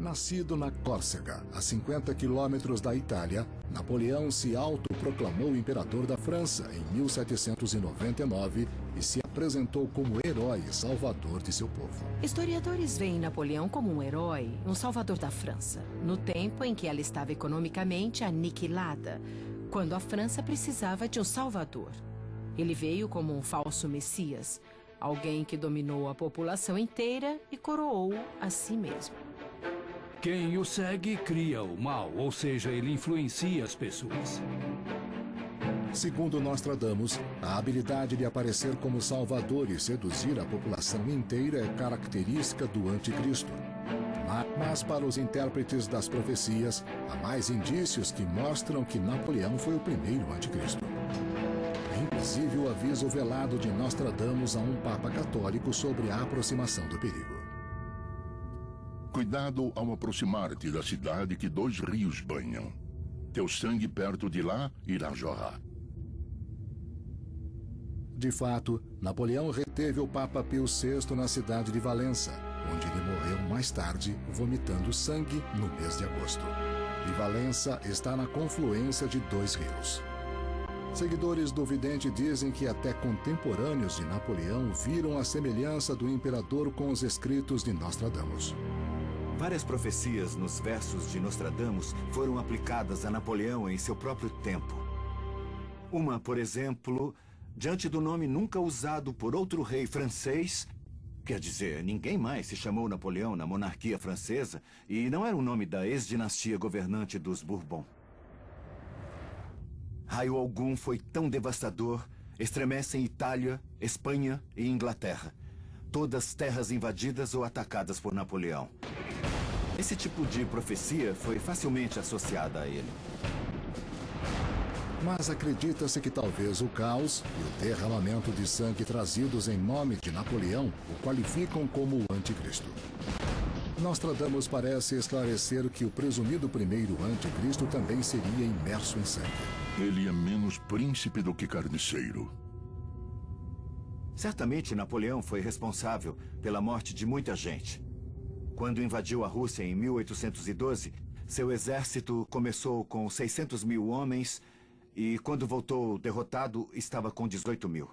Nascido na Córcega, a 50 quilômetros da Itália, Napoleão se autoproclamou imperador da França em 1799 e se apresentou como herói e salvador de seu povo. Historiadores veem Napoleão como um herói, um salvador da França, no tempo em que ela estava economicamente aniquilada, quando a França precisava de um salvador. Ele veio como um falso messias, alguém que dominou a população inteira e coroou a si mesmo. Quem o segue cria o mal, ou seja, ele influencia as pessoas. Segundo Nostradamus, a habilidade de aparecer como salvador e seduzir a população inteira é característica do anticristo. Mas para os intérpretes das profecias, há mais indícios que mostram que Napoleão foi o primeiro anticristo. É inclusive o aviso velado de Nostradamus a um papa católico sobre a aproximação do perigo. Cuidado ao aproximar-te da cidade que 2 rios banham. Teu sangue perto de lá irá jorrar. De fato, Napoleão reteve o Papa Pio VI na cidade de Valença, onde ele morreu mais tarde, vomitando sangue no mês de agosto. E Valença está na confluência de 2 rios. Seguidores do vidente dizem que até contemporâneos de Napoleão viram a semelhança do imperador com os escritos de Nostradamus. Várias profecias nos versos de Nostradamus foram aplicadas a Napoleão em seu próprio tempo. Uma, por exemplo, diante do nome nunca usado por outro rei francês, quer dizer, ninguém mais se chamou Napoleão na monarquia francesa e não era o nome da ex-dinastia governante dos Bourbon. Raio algum foi tão devastador, estremecem Itália, Espanha e Inglaterra. Todas terras invadidas ou atacadas por Napoleão. Esse tipo de profecia foi facilmente associada a ele. Mas acredita-se que talvez o caos e o derramamento de sangue trazidos em nome de Napoleão o qualificam como o anticristo. Nostradamus parece esclarecer que o presumido primeiro anticristo também seria imerso em sangue. Ele é menos príncipe do que carniceiro. Certamente Napoleão foi responsável pela morte de muita gente. Quando invadiu a Rússia em 1812, seu exército começou com 600 mil homens e, quando voltou derrotado, estava com 18 mil.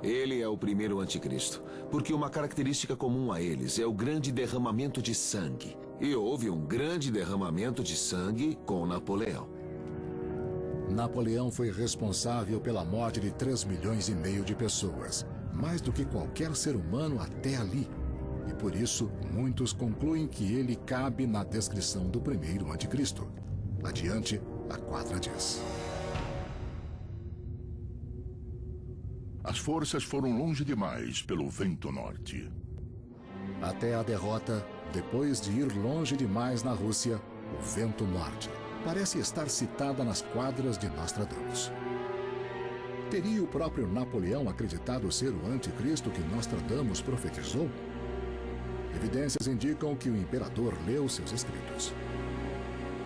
Ele é o primeiro anticristo, porque uma característica comum a eles é o grande derramamento de sangue. E houve um grande derramamento de sangue com Napoleão. Napoleão foi responsável pela morte de 3,5 milhões de pessoas, mais do que qualquer ser humano até ali. E por isso, muitos concluem que ele cabe na descrição do primeiro anticristo. Adiante, a quadra diz. As forças foram longe demais pelo vento norte. Até a derrota, depois de ir longe demais na Rússia, o vento norte parece estar citada nas quadras de Nostradamus. Teria o próprio Napoleão acreditado ser o anticristo que Nostradamus profetizou? Evidências indicam que o imperador leu seus escritos.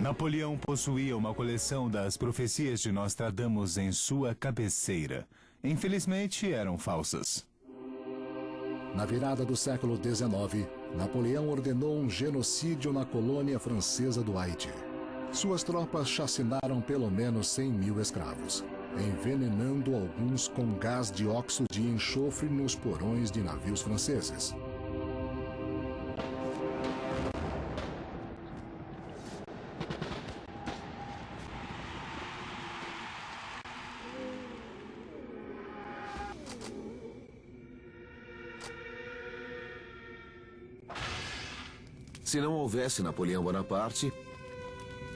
Napoleão possuía uma coleção das profecias de Nostradamus em sua cabeceira. Infelizmente, eram falsas. Na virada do século XIX, Napoleão ordenou um genocídio na colônia francesa do Haiti. Suas tropas chacinaram pelo menos 100 mil escravos, envenenando alguns com gás de óxido de enxofre nos porões de navios franceses. Se não houvesse Napoleão Bonaparte,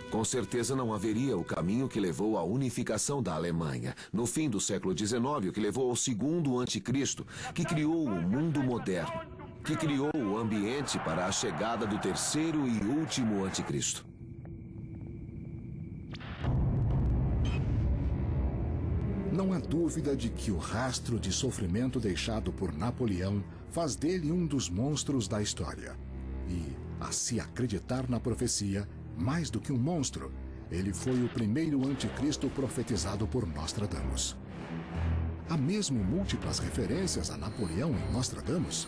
com certeza não haveria o caminho que levou à unificação da Alemanha. No fim do século XIX, o que levou ao segundo anticristo, que criou o mundo moderno, que criou o ambiente para a chegada do terceiro e último anticristo. Não há dúvida de que o rastro de sofrimento deixado por Napoleão faz dele um dos monstros da história. E, a se acreditar na profecia, mais do que um monstro, ele foi o primeiro anticristo profetizado por Nostradamus. Há mesmo múltiplas referências a Napoleão em Nostradamus.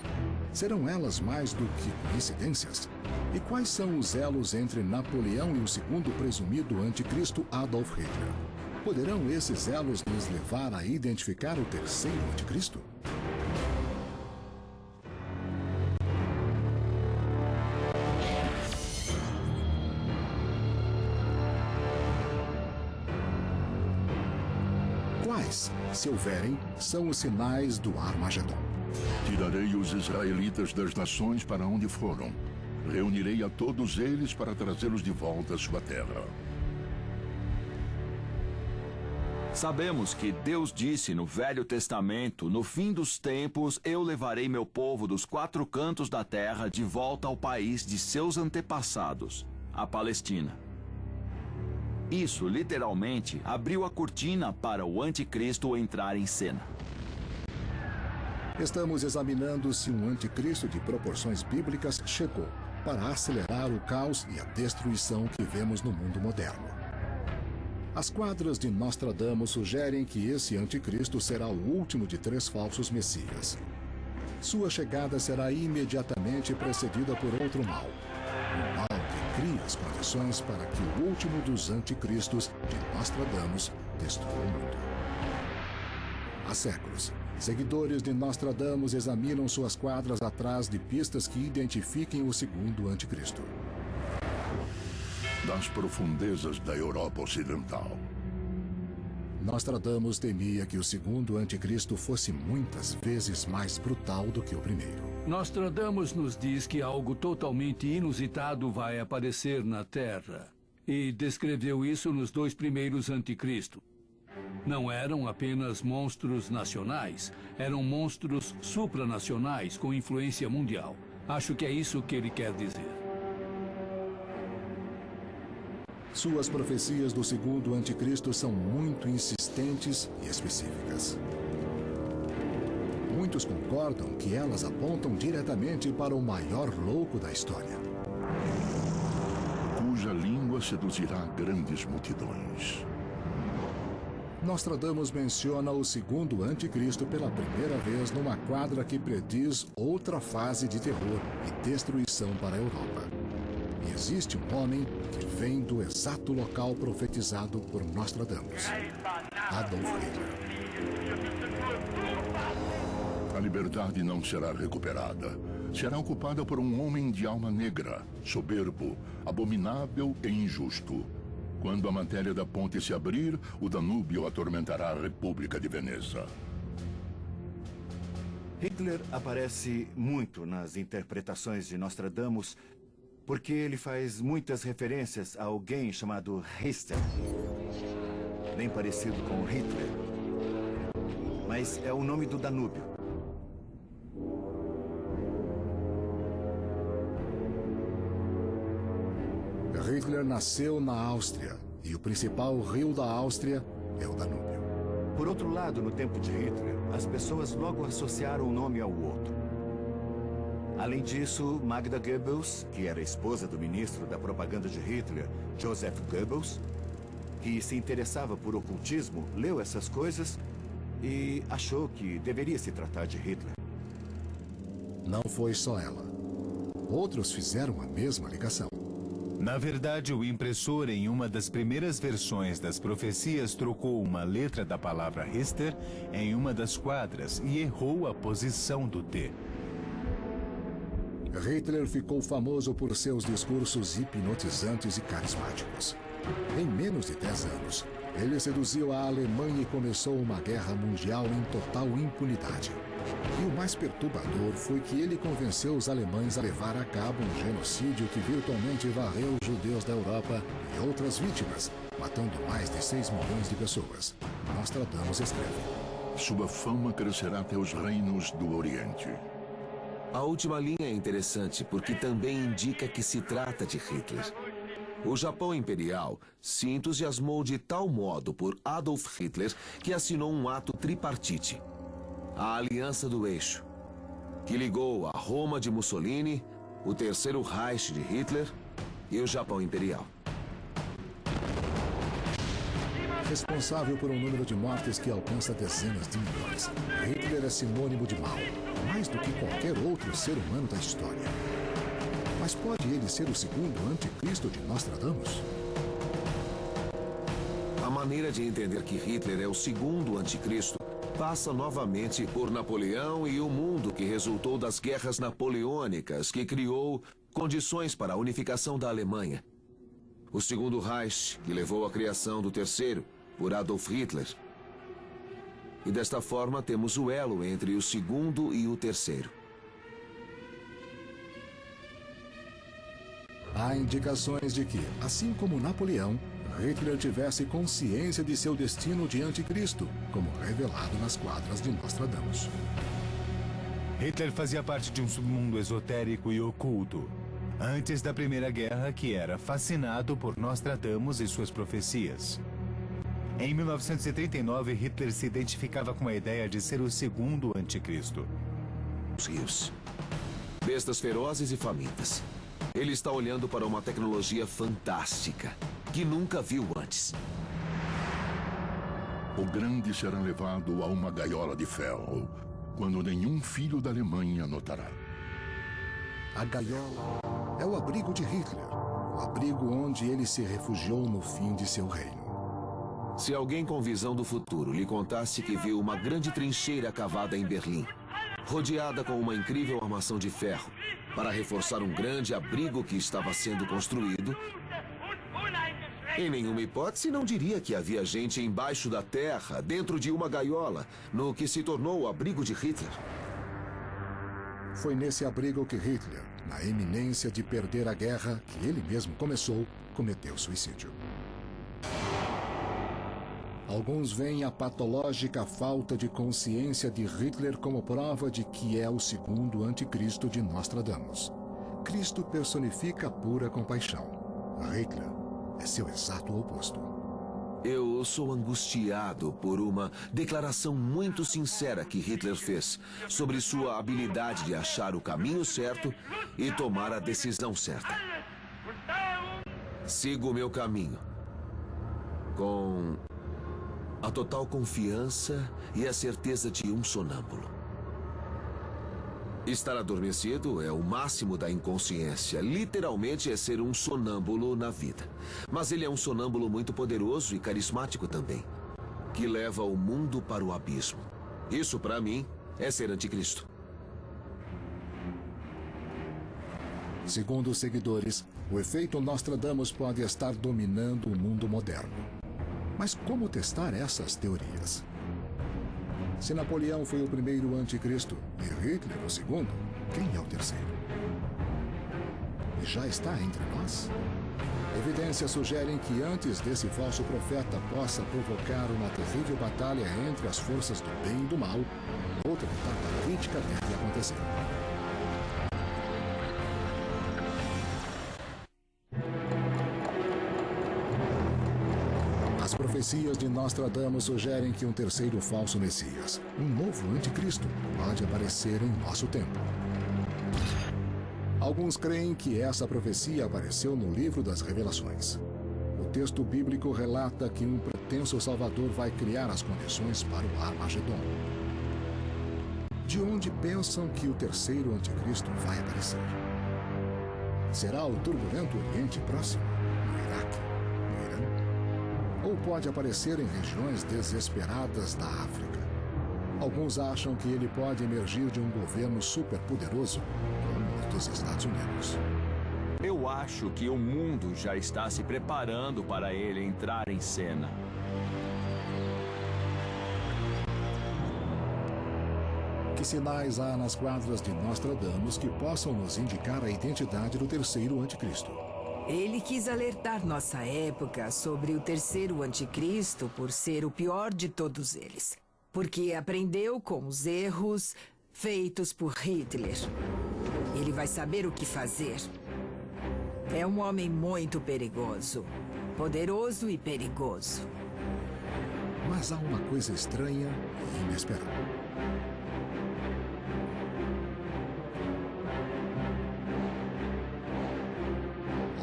Serão elas mais do que coincidências? E quais são os elos entre Napoleão e o segundo presumido anticristo Adolf Hitler? Poderão esses elos nos levar a identificar o terceiro anticristo? Quais, se houverem, são os sinais do Armagedon? Tirarei os israelitas das nações para onde foram. Reunirei a todos eles para trazê-los de volta à sua terra. Sabemos que Deus disse no Velho Testamento, no fim dos tempos, eu levarei meu povo dos 4 cantos da terra de volta ao país de seus antepassados, a Palestina. Isso, literalmente, abriu a cortina para o anticristo entrar em cena. Estamos examinando se um anticristo de proporções bíblicas chegou para acelerar o caos e a destruição que vemos no mundo moderno. As quadras de Nostradamus sugerem que esse anticristo será o último de 3 falsos messias. Sua chegada será imediatamente precedida por outro mal. Um mal que cria as condições para que o último dos anticristos de Nostradamus destrua o mundo. Há séculos, seguidores de Nostradamus examinam suas quadras atrás de pistas que identifiquem o segundo anticristo. Das profundezas da Europa Ocidental. Nostradamus temia que o segundo anticristo fosse muitas vezes mais brutal do que o primeiro. Nostradamus nos diz que algo totalmente inusitado vai aparecer na Terra. E descreveu isso nos 2 primeiros anticristos. Não eram apenas monstros nacionais, eram monstros supranacionais com influência mundial. Acho que é isso que ele quer dizer. Suas profecias do segundo anticristo são muito insistentes e específicas. Muitos concordam que elas apontam diretamente para o maior louco da história, cuja língua seduzirá grandes multidões. Nostradamus menciona o segundo anticristo pela primeira vez numa quadra que prediz outra fase de terror e destruição para a Europa. E existe um homem que vem do exato local profetizado por Nostradamus, Adolf Hitler. A liberdade não será recuperada. Será ocupada por um homem de alma negra, soberbo, abominável e injusto. Quando a matéria da ponte se abrir, o Danúbio atormentará a República de Veneza. Hitler aparece muito nas interpretações de Nostradamus porque ele faz muitas referências a alguém chamado Richter, bem parecido com Hitler, mas é o nome do Danúbio. Hitler nasceu na Áustria e o principal rio da Áustria é o Danúbio. Por outro lado, no tempo de Hitler, as pessoas logo associaram um nome ao outro. Além disso, Magda Goebbels, que era esposa do ministro da propaganda de Hitler, Joseph Goebbels, que se interessava por ocultismo, leu essas coisas e achou que deveria se tratar de Hitler. Não foi só ela. Outros fizeram a mesma ligação. Na verdade, o impressor em uma das primeiras versões das profecias trocou uma letra da palavra Richter em uma das quadras e errou a posição do T. Hitler ficou famoso por seus discursos hipnotizantes e carismáticos. Em menos de 10 anos, ele seduziu a Alemanha e começou uma guerra mundial em total impunidade. E o mais perturbador foi que ele convenceu os alemães a levar a cabo um genocídio que virtualmente varreu os judeus da Europa e outras vítimas, matando mais de 6 milhões de pessoas. Nostradamus escreve: Sua fama crescerá até os reinos do Oriente. A última linha é interessante porque também indica que se trata de Hitler. O Japão Imperial se entusiasmou de tal modo por Adolf Hitler que assinou um ato tripartite, a Aliança do Eixo, que ligou a Roma de Mussolini, o Terceiro Reich de Hitler e o Japão Imperial. Responsável por um número de mortes que alcança dezenas de milhões, Hitler é sinônimo de mal, mais mais do que qualquer outro ser humano da história. Mas pode ele ser o segundo anticristo de Nostradamus? A maneira de entender que Hitler é o segundo anticristo passa novamente por Napoleão e o mundo que resultou das guerras napoleônicas, que criou condições para a unificação da Alemanha. O segundo Reich, que levou à criação do terceiro, por Adolf Hitler. E desta forma temos o elo entre o segundo e o terceiro. Há indicações de que, assim como Napoleão, Hitler tivesse consciência de seu destino de anticristo, como revelado nas quadras de Nostradamus. Hitler fazia parte de um submundo esotérico e oculto, antes da Primeira Guerra, que era fascinado por Nostradamus e suas profecias. Em 1939, Hitler se identificava com a ideia de ser o segundo anticristo. Os rios. Bestas ferozes e famintas. Ele está olhando para uma tecnologia fantástica, que nunca viu antes. O grande será levado a uma gaiola de ferro, quando nenhum filho da Alemanha notará. A gaiola é o abrigo de Hitler, o abrigo onde ele se refugiou no fim de seu reino. Se alguém com visão do futuro lhe contasse que viu uma grande trincheira cavada em Berlim, rodeada com uma incrível armação de ferro, para reforçar um grande abrigo que estava sendo construído, em nenhuma hipótese não diria que havia gente embaixo da terra, dentro de uma gaiola, no que se tornou o abrigo de Hitler. Foi nesse abrigo que Hitler, na iminência de perder a guerra que ele mesmo começou, cometeu suicídio. Alguns veem a patológica falta de consciência de Hitler como prova de que é o segundo anticristo de Nostradamus. Cristo personifica pura compaixão. Hitler é seu exato oposto. Eu sou angustiado por uma declaração muito sincera que Hitler fez sobre sua habilidade de achar o caminho certo e tomar a decisão certa. Sigo o meu caminho com a total confiança e a certeza de um sonâmbulo. Estar adormecido é o máximo da inconsciência. Literalmente é ser um sonâmbulo na vida. Mas ele é um sonâmbulo muito poderoso e carismático também, que leva o mundo para o abismo. Isso, para mim, é ser anticristo. Segundo os seguidores, o efeito Nostradamus pode estar dominando o mundo moderno. Mas como testar essas teorias? Se Napoleão foi o primeiro anticristo e Hitler o segundo, quem é o terceiro? E já está entre nós? Evidências sugerem que antes desse falso profeta possa provocar uma terrível batalha entre as forças do bem e do mal, outra etapa crítica deve acontecer. As profecias de Nostradamus sugerem que um terceiro falso Messias, um novo anticristo, pode aparecer em nosso tempo. Alguns creem que essa profecia apareceu no livro das Revelações. O texto bíblico relata que um pretenso Salvador vai criar as condições para o Armagedon. De onde pensam que o terceiro anticristo vai aparecer? Será o turbulento Oriente Próximo, no Iraque, no Irã? Ou pode aparecer em regiões desesperadas da África? Alguns acham que ele pode emergir de um governo superpoderoso, como o dos Estados Unidos. Eu acho que o mundo já está se preparando para ele entrar em cena. Que sinais há nas quadras de Nostradamus que possam nos indicar a identidade do terceiro anticristo? Ele quis alertar nossa época sobre o terceiro anticristo por ser o pior de todos eles. Porque aprendeu com os erros feitos por Hitler. Ele vai saber o que fazer. É um homem muito perigoso. Poderoso e perigoso. Mas há uma coisa estranha e inesperada.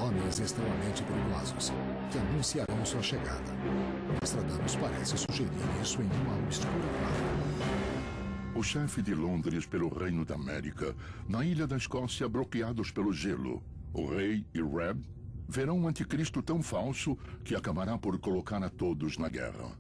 Homens extremamente perigosos que anunciarão sua chegada. Nostradamus parece sugerir isso em uma obscura palavra. o chefe de Londres pelo Reino da América, na ilha da Escócia bloqueados pelo gelo. O rei e Reb verão um anticristo tão falso que acabará por colocar a todos na guerra.